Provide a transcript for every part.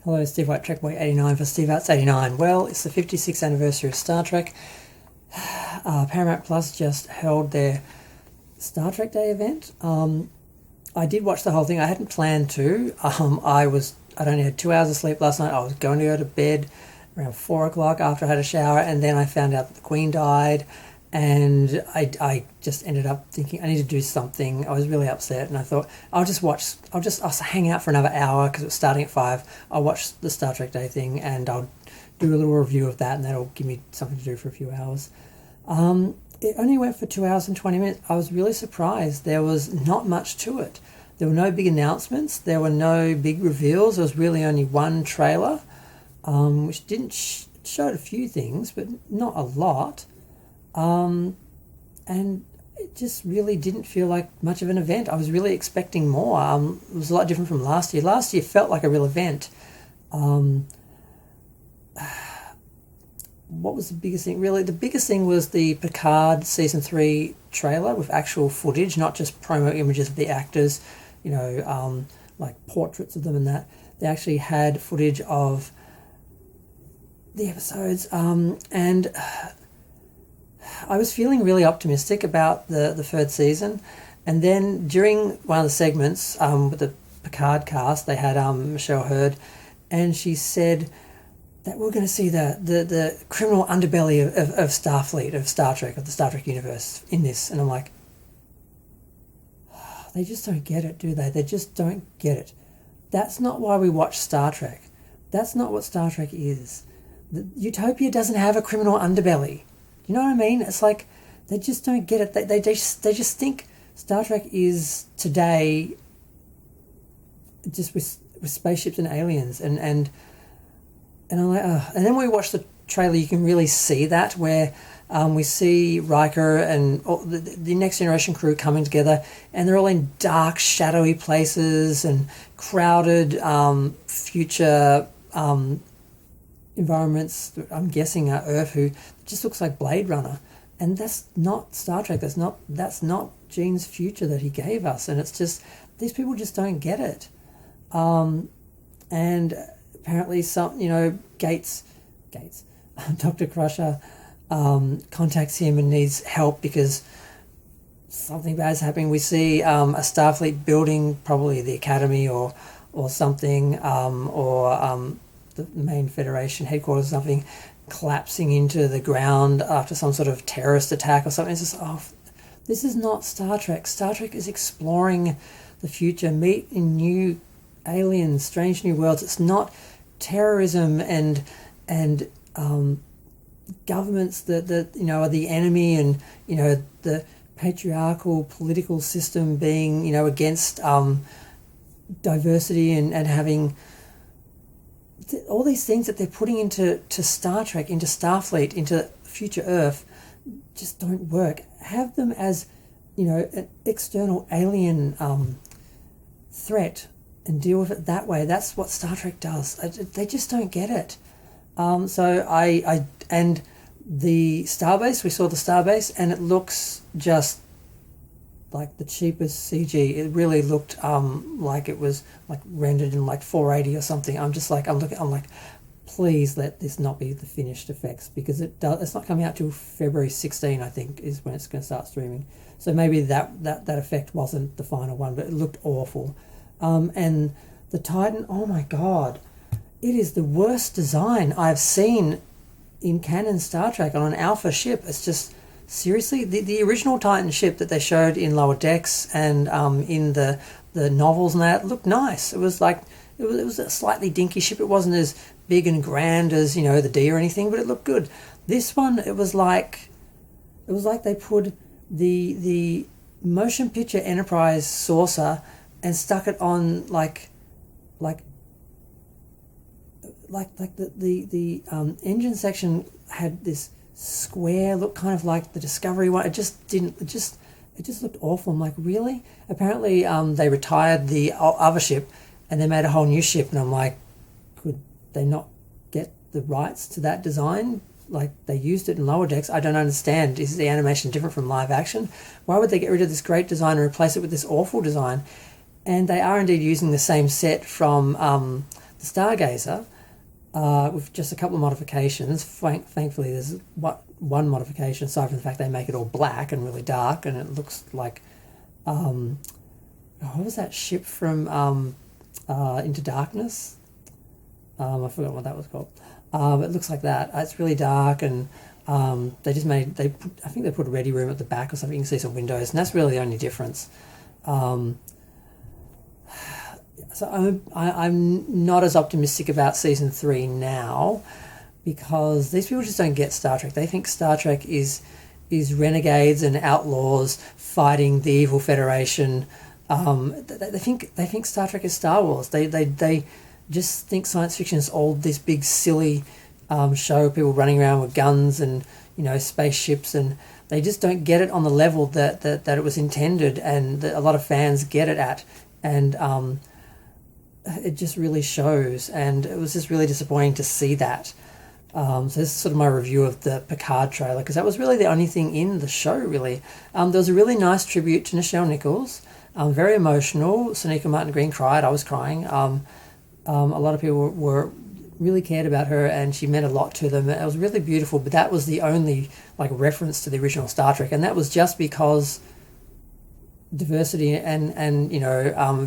Hello, Steve White, Trekboy89 for Steve Arts 89. Well, it's the 56th anniversary of Star Trek. Paramount Plus just held their Star Trek Day event. I did watch the whole thing. I hadn't planned to. I'd only had 2 hours of sleep last night. I was going to go to bed around 4 o'clock after I had a shower, and then I found out that the Queen died, and I just ended up thinking I need to do something. I was really upset, and I thought I'll hang out for another hour because it was starting at 5. I'll watch the Star Trek Day thing, and I'll do a little review of that, and that'll give me something to do for a few hours. It only went for 2 hours and 20 minutes. I was really surprised. There was not much to it. There were no big announcements. There were no big reveals. There was really only one trailer, which didn't showed a few things, but not a lot. And it just really didn't feel like much of an event. I was really expecting more. It was a lot different from last year. Last year felt like a real event. What was the biggest thing? Really, the biggest thing was the Picard Season 3 trailer with actual footage, not just promo images of the actors, like portraits of them and that. They actually had footage of the episodes, and I was feeling really optimistic about the third season. And then during one of the segments with the Picard cast, they had Michelle Hurd, and she said that we're going to see the criminal underbelly of Starfleet, of Star Trek, of the Star Trek universe in this. And I'm like, they just don't get it, do they? They just don't get it. That's not why we watch Star Trek. That's not what Star Trek is. Utopia doesn't have a criminal underbelly. You know what I mean? It's like they just don't get it. They just think Star Trek is today just with spaceships and aliens, and I'm like, and then when we watch the trailer, you can really see that, where we see Riker and the Next Generation crew coming together, and they're all in dark, shadowy places and crowded future environments. I'm guessing Earth, who just looks like Blade Runner, and that's not Star Trek. That's not Gene's future that he gave us, and it's just these people just don't get it. And apparently, Gates, Dr. Crusher contacts him and needs help because something bad's happening. We see a Starfleet building, probably the Academy or something, or the main Federation headquarters or something, collapsing into the ground after some sort of terrorist attack or something. It's just, this is not Star Trek. Star Trek is exploring the future, meeting new aliens, strange new worlds. It's not terrorism and governments that are the enemy, and the patriarchal political system being against diversity and having all these things that they're putting into Star Trek, into Starfleet, into future Earth, just don't work. Have them as an external alien threat and deal with it that way. That's what Star Trek does. They just don't get it. So I and the starbase, we saw the starbase, and it looks just like the cheapest CG. It really looked like it was like rendered in like 480 or something. I'm like, please let this not be the finished effects, because it's not coming out till February 16, I think, is when it's going to start streaming. So maybe that effect wasn't the final one, but it looked awful. And the Titan, oh my god, it is the worst design I've seen in canon Star Trek on an alpha ship. It's just, seriously, the original Titan ship that they showed in Lower Decks and in the novels and that looked nice. It was a slightly dinky ship. It wasn't as big and grand as the D or anything, but it looked good. This one, it was like they put the motion picture Enterprise saucer and stuck it on like the engine section had this square look, kind of like the Discovery one. It just looked awful. I'm like, really? Apparently they retired the other ship and they made a whole new ship, and I'm like, could they not get the rights to that design? Like, they used it in Lower Decks. I don't understand. Is the animation different from live action? Why would they get rid of this great design and replace it with this awful design? And they are indeed using the same set from the Stargazer, with just a couple of modifications. Thankfully, there's one modification, aside from the fact they make it all black and really dark, and it looks like, what was that ship from Into Darkness? I forgot what that was called. It looks like that. It's really dark, and I think they put a ready room at the back or something. You can see some windows, and that's really the only difference. So I'm not as optimistic about season 3 now, because these people just don't get Star Trek. They think Star Trek is renegades and outlaws fighting the evil Federation. They think Star Trek is Star Wars. They just think science fiction is all this big silly show, people running around with guns and spaceships, and they just don't get it on the level that it was intended, and that a lot of fans get it at, and it just really shows, and it was just really disappointing to see that. So this is sort of my review of the Picard trailer, because that was really the only thing in the show, really. There was a really nice tribute to Nichelle Nichols, very emotional. Sonequa Martin Green cried, I was crying. A lot of people were really cared about her, and she meant a lot to them. It was really beautiful, but that was the only reference to the original Star Trek, and that was just because diversity and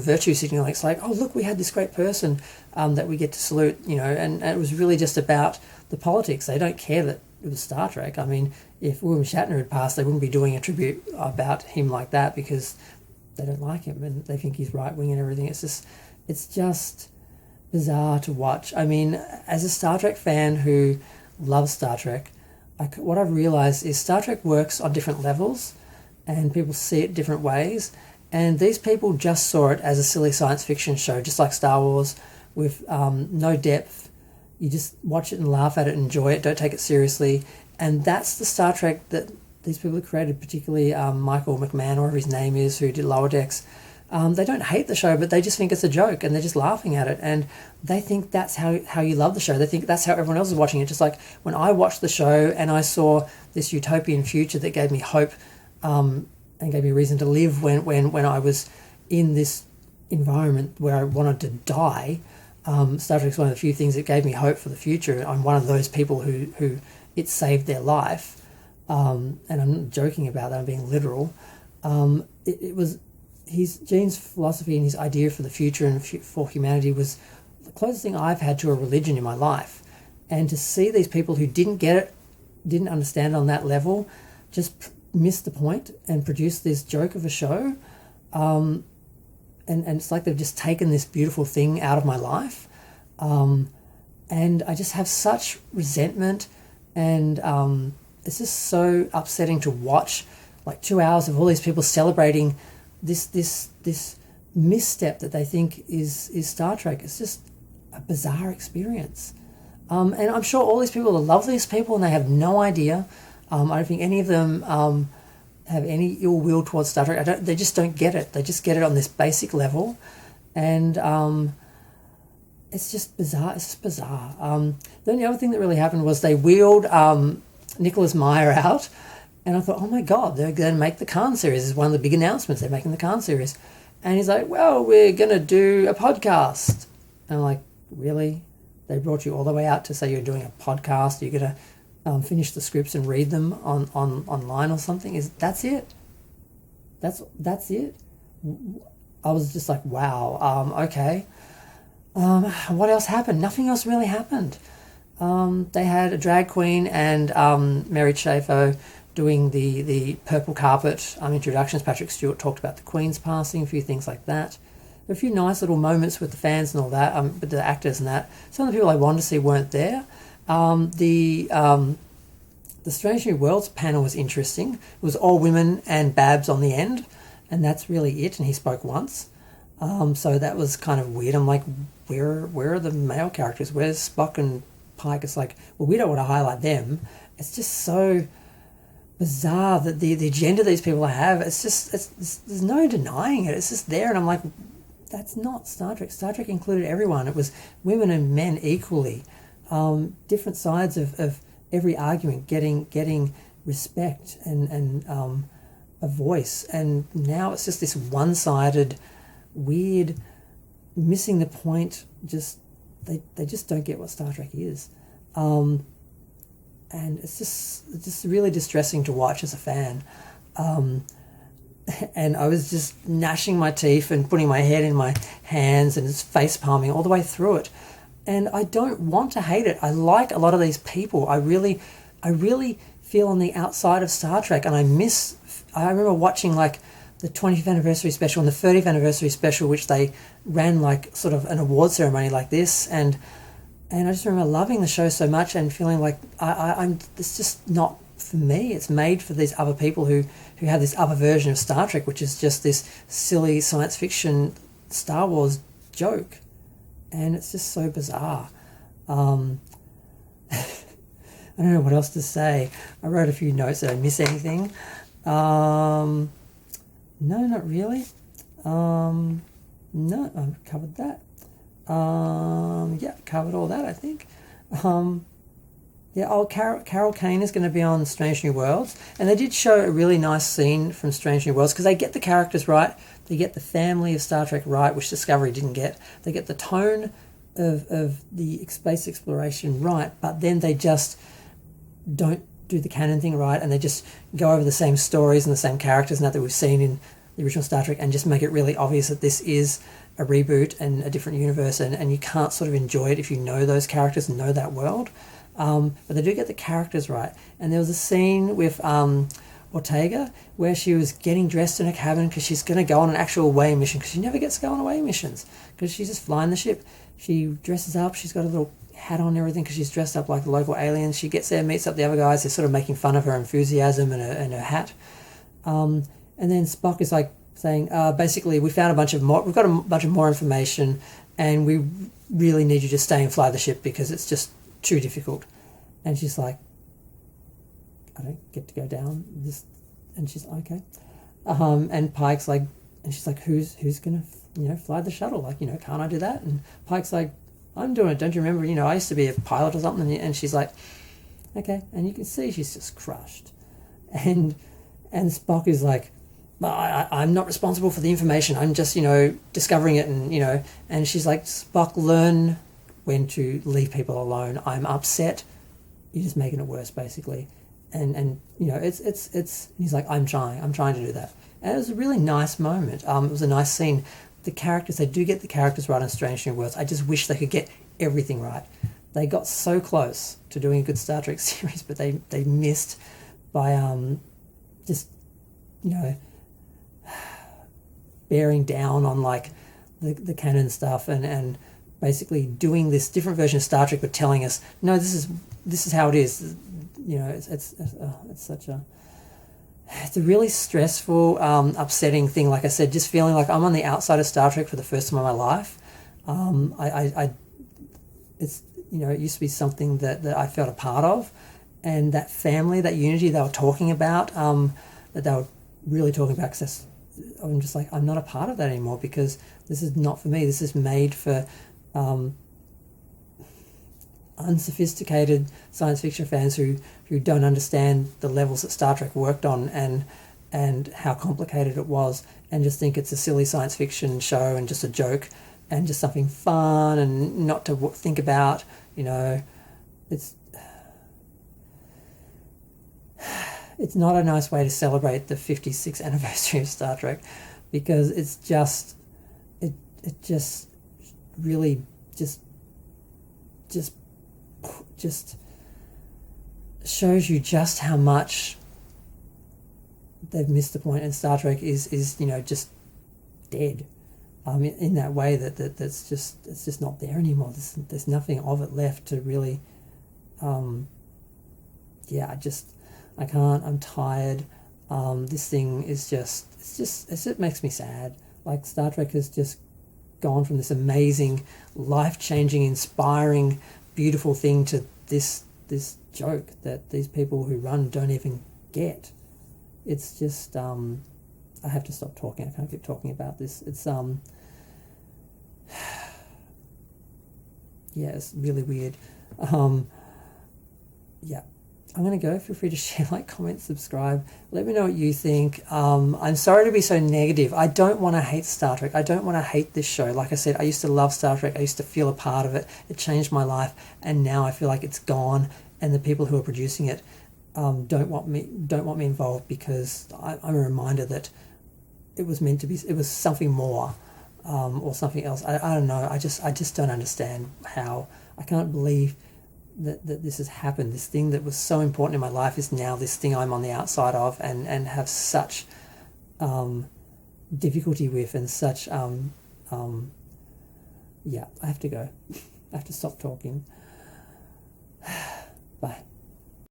virtue signaling. It's like, oh look, we had this great person that we get to salute, and it was really just about the politics. They don't care that it was Star Trek. I mean, if William Shatner had passed, they wouldn't be doing a tribute about him like that, because they don't like him and they think he's right wing and everything. It's just bizarre to watch. I mean, as a Star Trek fan who loves Star Trek, what I've realized is Star Trek works on different levels, and people see it different ways, and these people just saw it as a silly science fiction show, just like Star Wars, with no depth. You just watch it and laugh at it and enjoy it, don't take it seriously, and that's the Star Trek that these people have created, particularly Michael McMahon, or whatever his name is, who did Lower Decks. They don't hate the show, but they just think it's a joke, and they're just laughing at it, and they think that's how you love the show. They think that's how everyone else is watching it. Just like when I watched the show and I saw this utopian future that gave me hope, and gave me a reason to live when I was in this environment where I wanted to die. Star Trek's one of the few things that gave me hope for the future. I'm one of those people who it saved their life, and I'm not joking about that, I'm being literal. It was Gene's philosophy and his idea for the future and for humanity was the closest thing I've had to a religion in my life. And to see these people who didn't get it, didn't understand it on that level, just missed the point and produced this joke of a show, and it's like they've just taken this beautiful thing out of my life, and I just have such resentment, and it's just so upsetting to watch 2 hours of all these people celebrating this misstep that they think is Star Trek. It's just a bizarre experience, and I'm sure all these people are the loveliest people, and they have no idea. I don't think any of them have any ill will towards Star Trek. They just don't get it. They just get it on this basic level, and it's just bizarre. It's just bizarre. The only other thing that really happened was they wheeled Nicholas Meyer out, and I thought, oh my God, they're going to make the Khan series. It's one of the big announcements. They're making the Khan series, and he's like, well, we're going to do a podcast. And I'm like, really? They brought you all the way out to say you're doing a podcast? You're going to finish the scripts and read them online or something? That's it? That's it? I was just like, wow, okay. What else happened? Nothing else really happened. They had a drag queen and Mary Chaffo doing the purple carpet introductions. Patrick Stewart talked about the Queen's passing, a few things like that. There were a few nice little moments with the fans and all that, with the actors and that. Some of the people I wanted to see weren't there. The Strange New Worlds panel was interesting. It was all women and Babs on the end, and that's really it, and he spoke once. So that was kind of weird. I'm like, where are the male characters? Where's Spock and Pike? It's like, well, we don't want to highlight them. It's just so bizarre that the agenda these people have, there's no denying it. It's just there, and I'm like, that's not Star Trek. Star Trek included everyone. It was women and men equally. Different sides of every argument getting respect and a voice. And now it's just this one-sided, weird, missing the point, just they just don't get what Star Trek is. And it's just really distressing to watch as a fan. And I was just gnashing my teeth and putting my head in my hands and just face palming all the way through it. And I don't want to hate it. I like a lot of these people. I really feel on the outside of Star Trek, and I remember watching like the 20th anniversary special and the 30th anniversary special, which they ran like sort of an award ceremony like this, and I just remember loving the show so much and feeling like I'm it's just not for me. It's made for these other people who have this other version of Star Trek, which is just this silly science fiction Star Wars joke, and it's just so bizarre. I don't know what else to say. I wrote a few notes. Did I miss anything? No, not really. No, I've covered that. Yeah, covered all that, I think. Yeah, Carol Kane is going to be on Strange New Worlds, and they did show a really nice scene from Strange New Worlds because they get the characters right, they get the family of Star Trek right, which Discovery didn't get. They get the tone of the space exploration right, but then they just don't do the canon thing right, and they just go over the same stories and the same characters and that we've seen in the original Star Trek, and just make it really obvious that this is a reboot and a different universe, and you can't sort of enjoy it if you know those characters and know that world. But they do get the characters right. And there was a scene with Ortega where she was getting dressed in a cabin because she's going to go on an actual away mission, because she never gets to go on away missions because she's just flying the ship. She dresses up, she's got a little hat on and everything because she's dressed up like the local aliens. She gets there, meets up the other guys. They're sort of making fun of her enthusiasm and her hat. And then Spock is like saying, basically, we've got a bunch of more information, and we really need you to stay and fly the ship because it's just too difficult. And she's like, I don't get to go down this. And she's like, okay. And Pike's like, and she's like, who's gonna fly the shuttle? Like, can't I do that? And Pike's like, I'm doing it. Don't you remember? I used to be a pilot or something. And she's like, okay. And you can see she's just crushed. And Spock is like, I'm not responsible for the information. I'm just, discovering it. And she's like, Spock, learn when to leave people alone. I'm upset. You're just making it worse, basically. And it's he's like, I'm trying to do that. And it was a really nice moment. It was a nice scene. The characters, they do get the characters right on Strange New Worlds. I just wish they could get everything right. They got so close to doing a good Star Trek series, but they missed by just bearing down on like the canon stuff and basically doing this different version of Star Trek, but telling us, no, this is how it is. It's such a really stressful, upsetting thing. Like I said, just feeling like I'm on the outside of Star Trek for the first time in my life. It used to be something that I felt a part of, and that family, that unity they were talking about, that they were really talking about. Because I'm just like, I'm not a part of that anymore because this is not for me. This is made for unsophisticated science fiction fans who don't understand the levels that Star Trek worked on and how complicated it was, and just think it's a silly science fiction show and just a joke and just something fun and not to think about. It's not a nice way to celebrate the 56th anniversary of Star Trek, because it's just it just really just shows you just how much they've missed the point, and Star Trek is just dead. In that way that's just not there anymore. There's nothing of it left to really. I can't. I'm tired. This thing is it makes me sad. Like, Star Trek has just gone from this amazing, life-changing, inspiring, beautiful thing to this joke that these people who run don't even get. It's just I have to stop talking. I can't keep talking about this. It's it's really weird. I'm going to go. Feel free to share, like, comment, subscribe. Let me know what you think. I'm sorry to be so negative. I don't want to hate Star Trek. I don't want to hate this show. Like I said, I used to love Star Trek. I used to feel a part of it. It changed my life, and now I feel like it's gone. And the people who are producing it don't want me involved, because I'm a reminder that it was meant to be. It was something more, or something else. I don't know. I just don't understand how. I can't believe that this has happened. This thing that was so important in my life is now this thing I'm on the outside of, and have such difficulty with, and such yeah, I have to go. I have to stop talking. Bye.